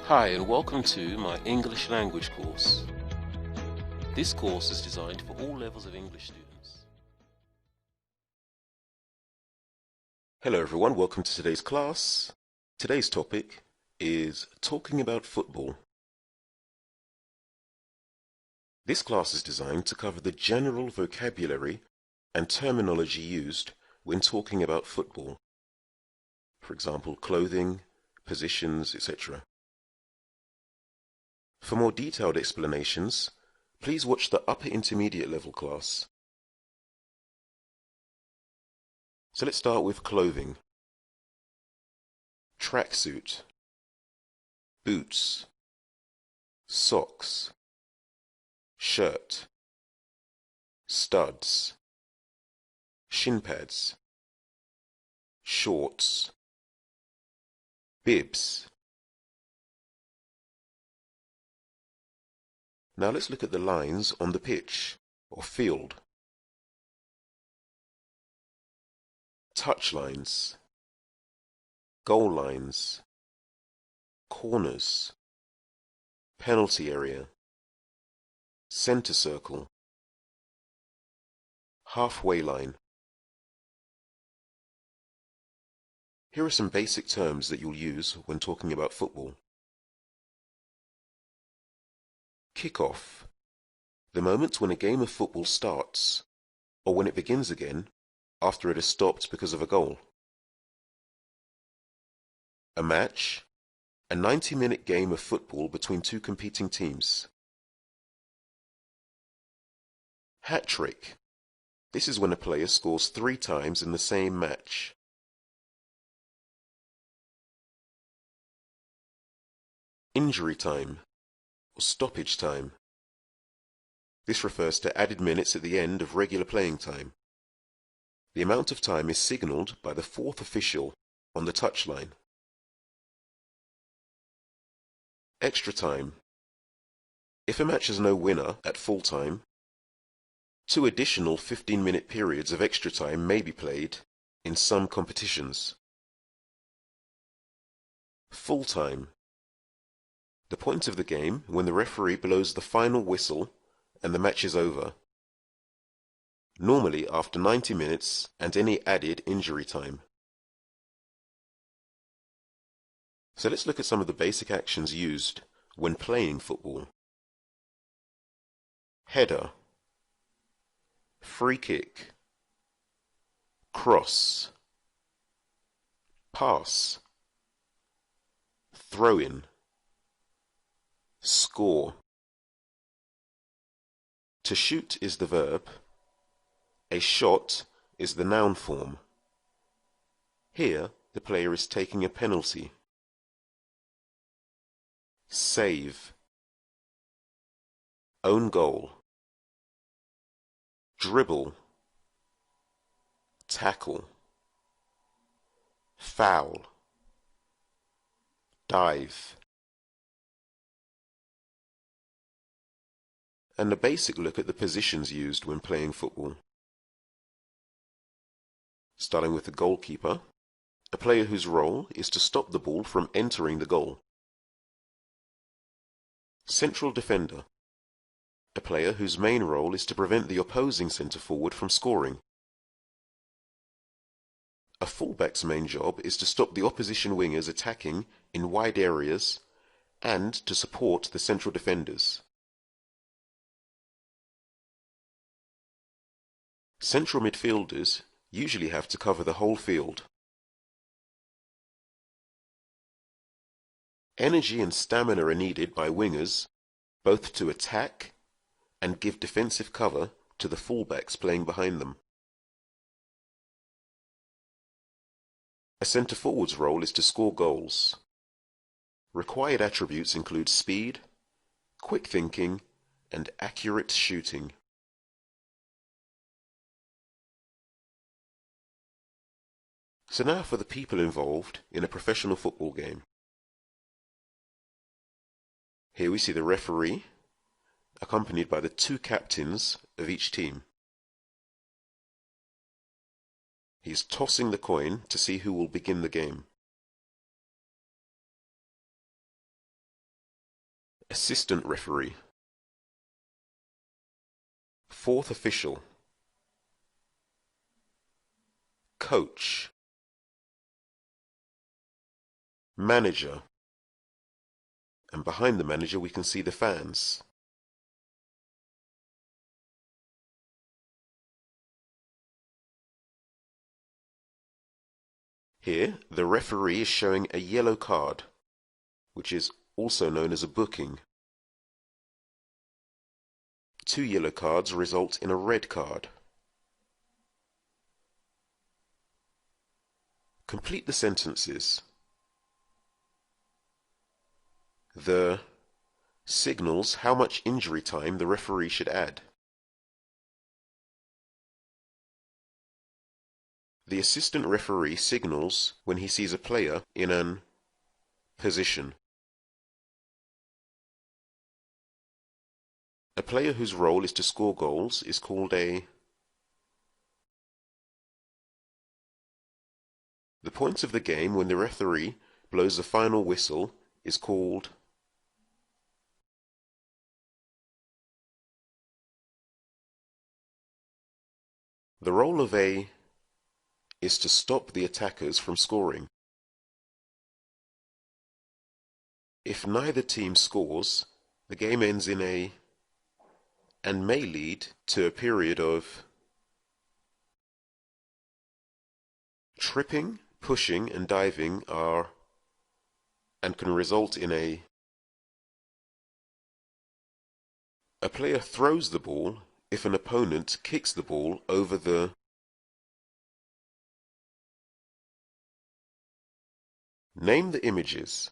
Hi and welcome to my English language course. This course is designed for all levels of English students. Hello everyone, welcome to today's class. Today's topic is talking about football. This class is designed to cover the general vocabulary and terminology used when talking about football. For example, clothing, positions, etc. For more detailed explanations, please watch the upper intermediate level class. So let's start with clothing. Tracksuit, boots, socks, shirt, studs, shin pads, shorts, bibs. Now let's look at the lines on the pitch or field. Touch lines, goal lines, corners, penalty area, center circle, halfway line. Here are some basic terms that you'll use when talking about football. Kick-off, the moment when a game of football starts, or when it begins again after it has stopped because of a goal. A match, a 90-minute game of football between two competing teams. Hat-trick, this is when a player scores 3 times in the same match. Injury time, or stoppage time. This refers to added minutes at the end of regular playing time. The amount of time is signalled by the 4th official on the touchline. Extra time. If a match has no winner at full time, 2 additional 15-minute periods of extra time may be played in some competitions. Full time. The point of the game when the referee blows the final whistle and the match is over, normally after 90 minutes and any added injury time. So let's look at some of the basic actions used when playing football. Header, free kick, cross, pass, throw-in, score. To shoot is the verb. A shot is the noun form. Here, the player is taking a penalty. Save, own goal, dribble, tackle, foul, dive. And a basic look at the positions used when playing football. Starting with the goalkeeper, a player whose role is to stop the ball from entering the goal. Central defender, a player whose main role is to prevent the opposing centre forward from scoring. A fullback's main job is to stop the opposition wingers attacking in wide areas and to support the central defenders. Central midfielders usually have to cover the whole field. Energy and stamina are needed by wingers both to attack and give defensive cover to the fullbacks playing behind them. A centre forward's role is to score goals. Required attributes include speed, quick thinking, and accurate shooting. So now for the people involved in a professional football game. Here we see the referee, accompanied by the 2 captains of each team. He is tossing the coin to see who will begin the game. Assistant referee. Fourth official. Coach. Manager. And behind the manager we can see the fans. Here, the referee is showing a yellow card, which is also known as a booking. 2 yellow cards result in a red card. Complete the sentences. The signals how much injury time the referee should add. The assistant referee signals when he sees a player in an position. A player whose role is to score goals is called a... The point of the game when the referee blows the final whistle is called... The role of a is to stop the attackers from scoring. If neither team scores, the game ends in a and may lead to a period of tripping, pushing and diving are and can result in a player throws the ball if an opponent kicks the ball over the Name the images.